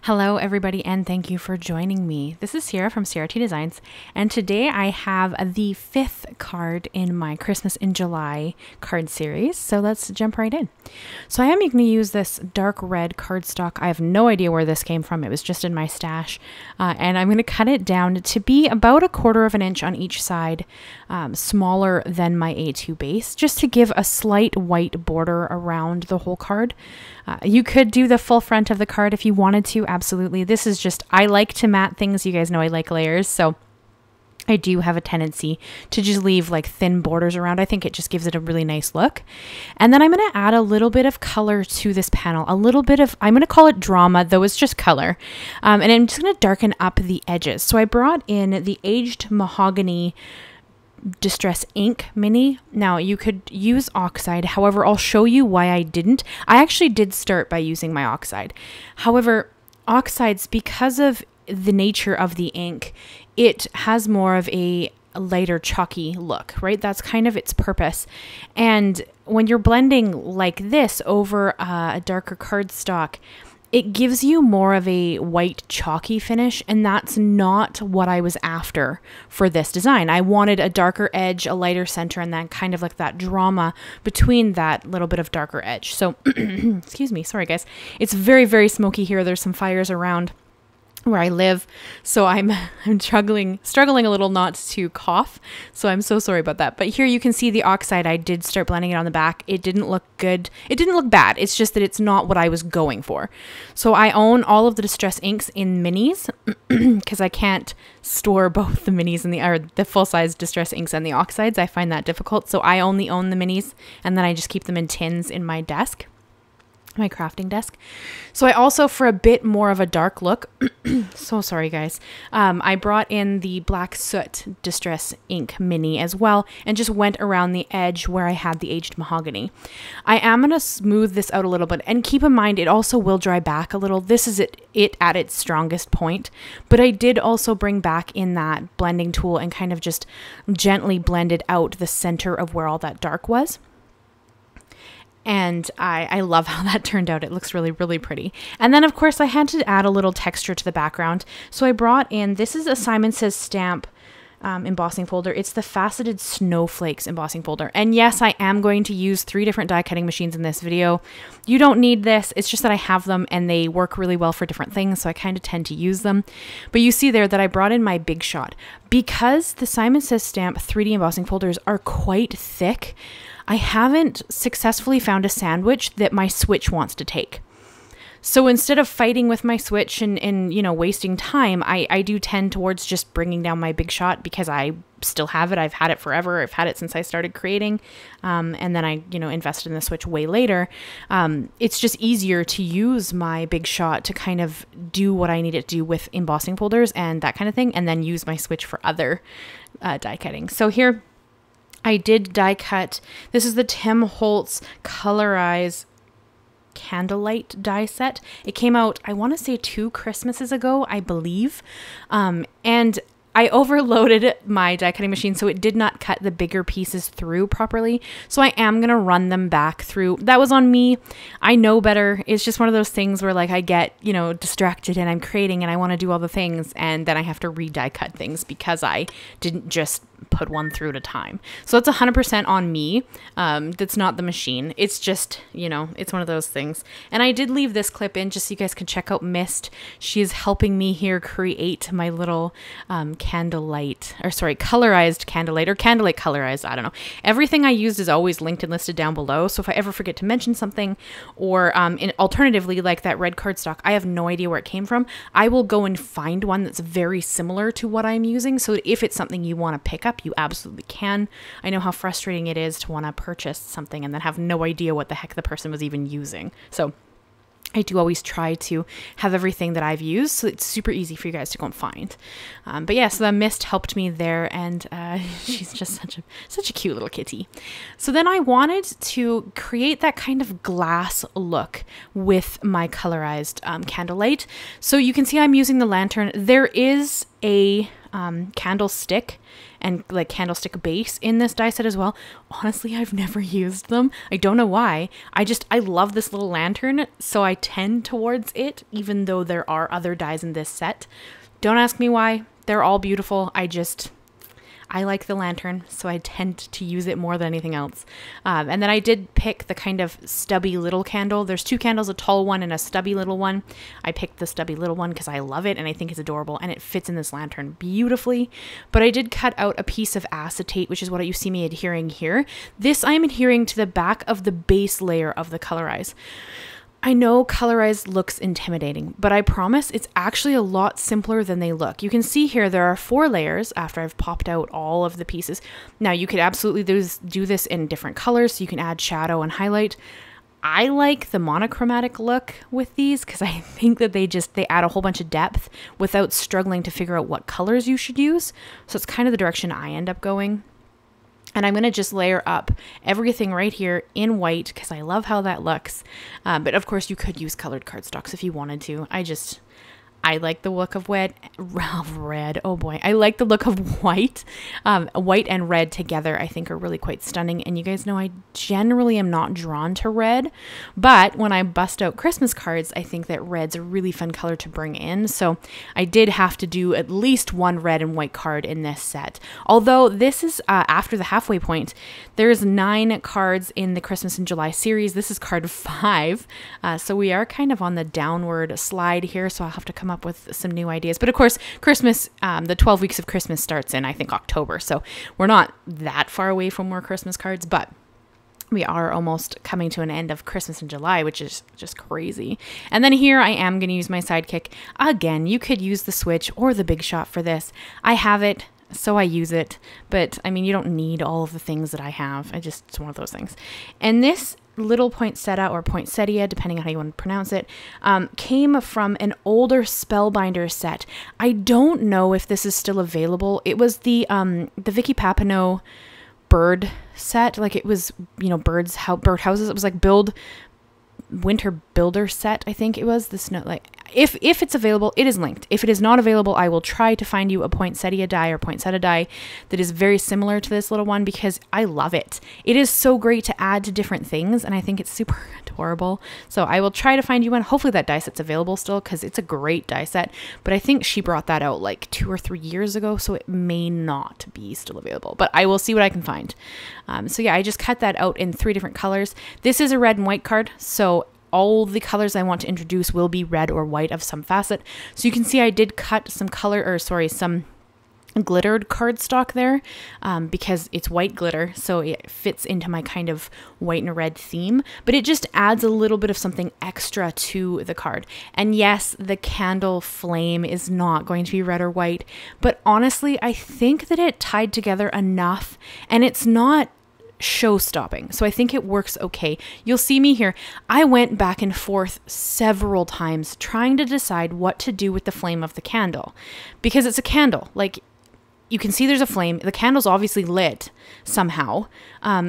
Hello everybody and thank you for joining me. This is Ciara from Ciara T Designs, and today I have the 5th card in my Christmas in July card series, so let's jump right in. So I am going to use this dark red cardstock. I have no idea where this came from. It was just in my stash, and I'm going to cut it down to be about 1/4 of an inch on each side, smaller than my A2 base, just to give a slight white border around the whole card. You could do the full front of the card if you wanted to, absolutely. This is just, I like to mat things. You guys know I like layers, so I do have a tendency to just leave like thin borders around. I think it just gives it a really nice look. And then I'm going to add a little bit of color to this panel, a little bit of, I'm going to call it drama, though it's just color. And I'm just going to darken up the edges. So I brought in the aged mahogany distress ink mini. Now you could use oxide, however I'll show you why I didn't. I actually did start by using my oxide. However, oxides, because of the nature of the ink, it has more of a lighter chalky look, right? That's kind of its purpose. And when you're blending like this over a darker cardstock, it gives you more of a white chalky finish, and that's not what I was after for this design. I wanted a darker edge, a lighter center, and then kind of like that drama between that little bit of darker edge. So, excuse me, sorry guys. It's very, very smoky here. There's some fires around where I live, so I'm struggling a little not to cough, so I'm so sorry about that. But here you can see the oxide. I did start blending it on the back. It didn't look good. It didn't look bad. It's just that it's not what I was going for. So I own all of the distress inks in minis because I can't store both the minis and the full-size distress inks and the oxides. I find that difficult, so I only own the minis, and then I just keep them in tins in my desk, my crafting desk. So I also, for a bit more of a dark look, so sorry guys, I brought in the black soot distress ink mini as well, and just went around the edge where I had the aged mahogany. I am going to smooth this out a little bit, and keep in mind it also will dry back a little. This is it at its strongest point, but I did also bring back in that blending tool and kind of just gently blended out the center of where all that dark was. And I love how that turned out. It looks really, really pretty. And then, of course, I had to add a little texture to the background. So I brought in, this is a Simon Says Stamp embossing folder. It's the faceted snowflakes embossing folder. And yes, I am going to use 3 different die cutting machines in this video. You don't need this. It's just that I have them and they work really well for different things, so I kind of tend to use them. But you see there that I brought in my Big Shot. Because the Simon Says Stamp 3D embossing folders are quite thick, I haven't successfully found a sandwich that my switch wants to take. So instead of fighting with my switch and you know, wasting time, I do tend towards just bringing down my Big Shot because I still have it. I've had it forever. I've had it since I started creating. And then I, you know, invested in the switch way later. It's just easier to use my Big Shot to kind of do what I need it to do with embossing folders and that kind of thing, and then use my switch for other die cutting. So here I did die cut. This is the Tim Holtz Colorize Candlelight die set. It came out, I want to say 2 Christmases ago, I believe. And I overloaded my die cutting machine, so it did not cut the bigger pieces through properly. So I am going to run them back through. That was on me. I know better. It's just one of those things where like I get, you know, distracted and I'm creating and I want to do all the things, and then I have to re-die cut things because I didn't just put one through at a time. So it's 100% on me. That's not the machine. It's just, you know, it's one of those things. And I did leave this clip in just so you guys can check out Mist. She is helping me here create my little colorized candlelight, or candlelight colorized. I don't know. Everything I used is always linked and listed down below. So if I ever forget to mention something, or alternatively, like that red cardstock, I have no idea where it came from. I will go and find one that's very similar to what I'm using. So if it's something you want to pick up, you absolutely can. I know how frustrating it is to want to purchase something and then have no idea what the heck the person was even using. So I do always try to have everything that I've used, so it's super easy for you guys to go and find. But yeah, so the Mist helped me there, and she's just such a cute little kitty. So then I wanted to create that kind of glass look with my colorized candlelight. So you can see I'm using the lantern. There is a candlestick and like candlestick base in this die set as well. Honestly, I've never used them. I don't know why. I love this little lantern, so I tend towards it, even though there are other dies in this set. Don't ask me why. They're all beautiful. I like the lantern, so I tend to use it more than anything else. And then I did pick the kind of stubby little candle. There's two candles, a tall one and a stubby little one. I picked the stubby little one because I love it and I think it's adorable and it fits in this lantern beautifully. But I did cut out a piece of acetate, which is what you see me adhering here. This I'm adhering to the back of the base layer of the Colorize. I know Colorize looks intimidating, but I promise it's actually a lot simpler than they look. You can see here there are 4 layers after I've popped out all of the pieces. Now you could absolutely do this in different colors, so you can add shadow and highlight. I like the monochromatic look with these because I think that they add a whole bunch of depth without struggling to figure out what colors you should use. So it's kind of the direction I end up going. And I'm going to just layer up everything right here in white because I love how that looks. But of course you could use colored cardstocks if you wanted to. I like the look of red. Oh boy. I like the look of white. White and red together I think are really quite stunning. And you guys know I generally am not drawn to red. But when I bust out Christmas cards, I think that red's a really fun color to bring in. So I did have to do at least one red and white card in this set. Although this is after the halfway point. There's 9 cards in the Christmas in July series. This is card 5. So we are kind of on the downward slide here. So I'll have to come up with some new ideas. But of course, Christmas, the 12 weeks of Christmas starts in, I think, October. So we're not that far away from more Christmas cards, but we are almost coming to an end of Christmas in July, which is just crazy. And then here I am going to use my Sidekick. Again, you could use the Switch or the Big Shot for this. I have it, so I use it. But I mean, you don't need all of the things that I have. It's one of those things. And this little poinsettia or poinsettia, depending on how you want to pronounce it, came from an older Spellbinders set. I don't know if this is still available. It was the Vicky Papineau bird set. Like it was, you know, birdhouses. It was like winter builder set, I think it was. The snow, like if it's available, it is linked. If it is not available, I will try to find you a poinsettia die or poinsettia die that is very similar to this little one because I love it. It is so great to add to different things and I think it's super adorable. So I will try to find you one. Hopefully that die set's available still because it's a great die set, but I think she brought that out like 2 or 3 years ago, so it may not be still available, but I will see what I can find. So yeah, I just cut that out in 3 different colors. This is a red and white card, so all the colors I want to introduce will be red or white of some facet. So you can see I did cut some some glittered cardstock there because it's white glitter, so it fits into my kind of white and red theme, but it just adds a little bit of something extra to the card. And yes, the candle flame is not going to be red or white, but honestly, I think that it tied together enough and it's not show-stopping. So I think it works okay. You'll see me here. I went back and forth several times trying to decide what to do with the flame of the candle because it's a candle. Like you can see there's a flame. The candle's obviously lit somehow.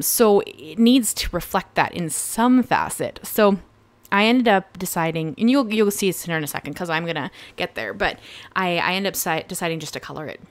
So it needs to reflect that in some facet. So I ended up deciding, and you'll see it in a second because I'm going to get there, but I ended up deciding just to color it.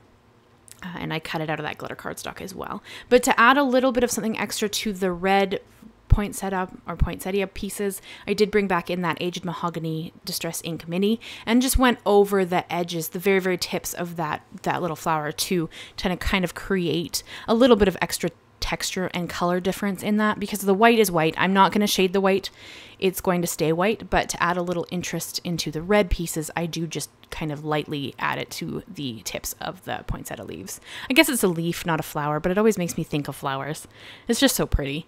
And I cut it out of that glitter cardstock as well. But to add a little bit of something extra to the red poinsettia pieces, I did bring back in that Aged Mahogany Distress Ink Mini and just went over the edges, the very, very tips of that little flower to kind of create a little bit of extra texture and color difference in that because the white is white. I'm not going to shade the white. It's going to stay white, but to add a little interest into the red pieces, I do just kind of lightly add it to the tips of the poinsettia leaves. I guess it's a leaf, not a flower, but it always makes me think of flowers. It's just so pretty.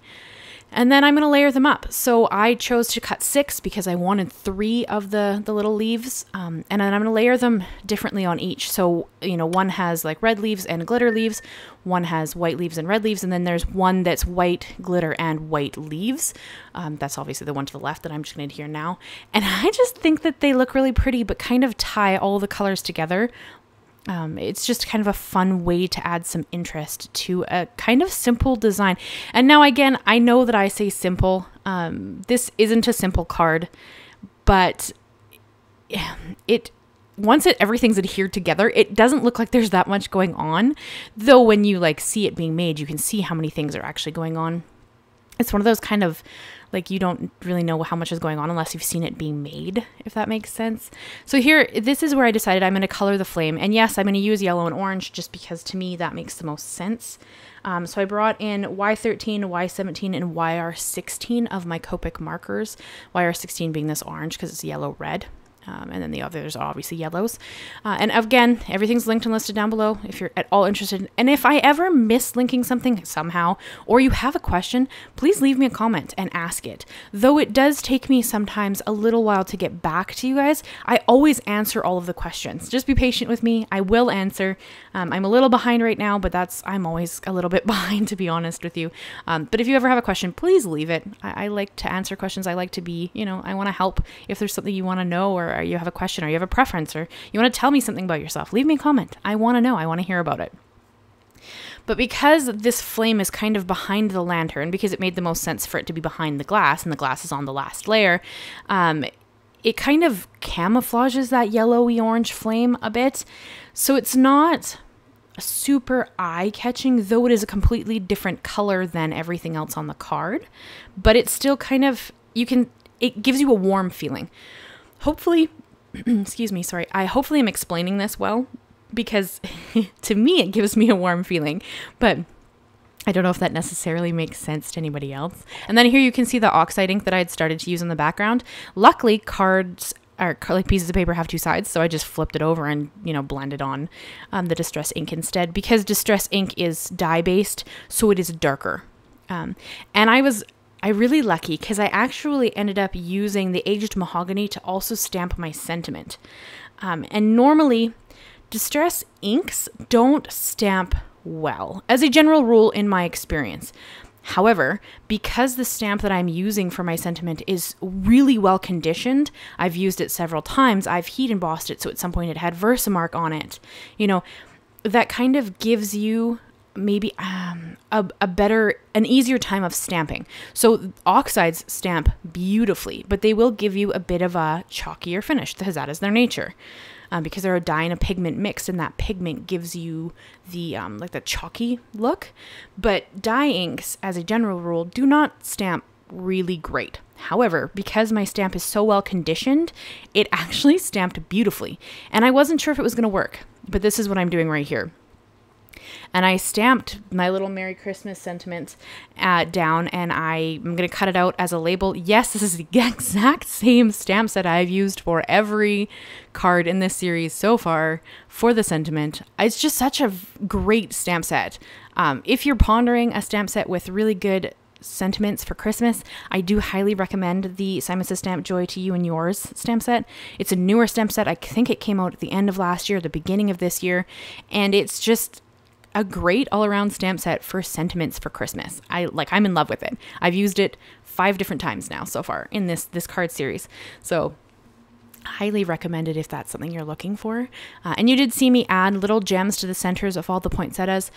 And then I'm going to layer them up. So I chose to cut 6 because I wanted 3 of the little leaves. And then I'm going to layer them differently on each. So, you know, one has like red leaves and glitter leaves. One has white leaves and red leaves. And then there's one that's white, glitter, and white leaves. That's obviously the one to the left that I'm just going to adhere now. And I just think that they look really pretty, but kind of tie all the colors together. It's just kind of a fun way to add some interest to a kind of simple design. And now again, I know that I say simple. This isn't a simple card, but once everything's adhered together, it doesn't look like there's that much going on. Though when you like see it being made, you can see how many things are actually going on. It's one of those kind of like, you don't really know how much is going on unless you've seen it being made, if that makes sense. So here, this is where I decided I'm going to color the flame. And yes, I'm going to use yellow and orange just because to me that makes the most sense. So I brought in Y13, Y17, and YR16 of my Copic markers. YR16 being this orange because it's yellow-red. And then the others are obviously yellows. And again, everything's linked and listed down below if you're at all interested. And if I ever miss linking something somehow, or you have a question, please leave me a comment and ask it. Though it does take me sometimes a little while to get back to you guys, I always answer all of the questions. Just be patient with me. I will answer. I'm a little behind right now, but I'm always a little bit behind, to be honest with you. But if you ever have a question, please leave it. I like to answer questions. I like to be, I want to help if there's something you want to know, or you have a question, or you have a preference, or you want to tell me something about yourself, leave me a comment. I want to know. I want to hear about it. But because this flame is kind of behind the lantern, because it made the most sense for it to be behind the glass, and the glass is on the last layer, it kind of camouflages that yellowy orange flame a bit. So it's not super eye-catching, though it is a completely different color than everything else on the card. But it's still kind of, it gives you a warm feeling. Hopefully, excuse me, sorry. Hopefully I'm explaining this well, because to me it gives me a warm feeling, but I don't know if that necessarily makes sense to anybody else. And then here you can see the oxide ink that I had started to use in the background. Luckily, cards or like pieces of paper have two sides, so I just flipped it over and blended on the distress ink instead, because distress ink is dye based, so it is darker. And I really lucky because I actually ended up using the aged mahogany to also stamp my sentiment. And normally, distress inks don't stamp well, as a general rule in my experience. However, because the stamp that I'm using for my sentiment is really well conditioned, I've used it several times, I've heat embossed it, so at some point it had Versamark on it. That kind of gives you maybe an easier time of stamping. So oxides stamp beautifully, but they will give you a bit of a chalkier finish, because that is their nature. Because they're a dye and a pigment mixed, and that pigment gives you the like the chalky look. But dye inks, as a general rule, do not stamp really great. However, because my stamp is so well conditioned, it actually stamped beautifully. And I wasn't sure if it was going to work, but this is what I'm doing right here. And I stamped my little Merry Christmas sentiment down, and I'm going to cut it out as a label. Yes, this is the exact same stamp set I've used for every card in this series so far for the sentiment. It's just such a great stamp set. If you're pondering a stamp set with really good sentiments for Christmas, I do highly recommend the Simon Says Stamp Joy to You and Yours stamp set. It's a newer stamp set. I think it came out at the end of last year, the beginning of this year, and it's just a great all-around stamp set for sentiments for Christmas. I'm in love with it. I've used it 5 different times now so far in this card series. So highly recommend it if that's something you're looking for. And you did see me add little gems to the centers of all the poinsettias,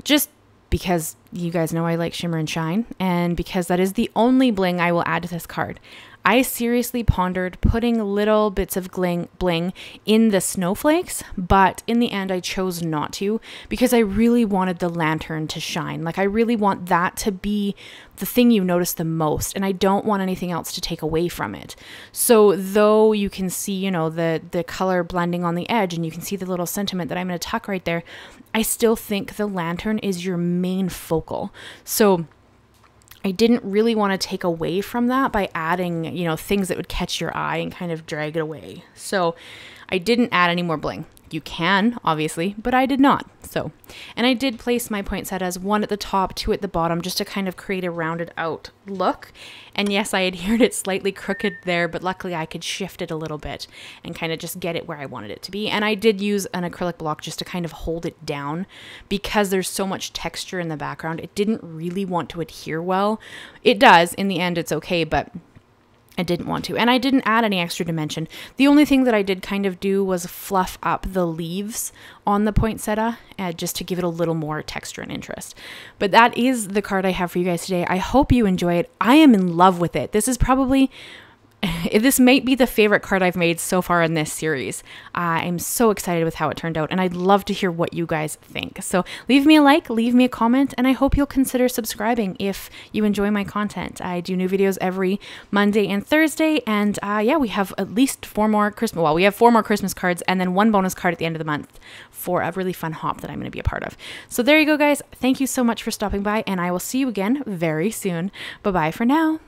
just because you guys know I like shimmer and shine, and because that is the only bling I will add to this card. I seriously pondered putting little bits of bling in the snowflakes, but in the end I chose not to, because I really wanted the lantern to shine. Like, I really want that to be the thing you notice the most, and I don't want anything else to take away from it. So though you can see, the color blending on the edge, and you can see the little sentiment that I'm going to tuck right there, I still think the lantern is your main focal. So I didn't really want to take away from that by adding, things that would catch your eye and kind of drag it away. So I didn't add any more bling. You can, obviously, but I did not. So, and I did place my poinsettias, 1 at the top, 2 at the bottom, just to kind of create a rounded out look. And yes, I adhered it slightly crooked there, but luckily I could shift it a little bit and kind of just get it where I wanted it to be. And I did use an acrylic block just to kind of hold it down, because there's so much texture in the background. It didn't really want to adhere well. It does, in the end it's okay, but I didn't want to. And I didn't add any extra dimension. The only thing that I did kind of do was fluff up the leaves on the poinsettia, just to give it a little more texture and interest. But that is the card I have for you guys today. I hope you enjoy it. I am in love with it. This is probably this might be the favorite card I've made so far in this series. I'm so excited with how it turned out, and I'd love to hear what you guys think. So leave me a like, leave me a comment, and I hope you'll consider subscribing if you enjoy my content. I do new videos every Monday and Thursday, and yeah, we have at least 4 more Christmas, well, we have 4 more Christmas cards, and then 1 bonus card at the end of the month for a really fun hop that I'm going to be a part of. So there you go, guys. Thank you so much for stopping by, and I will see you again very soon. Bye-bye for now.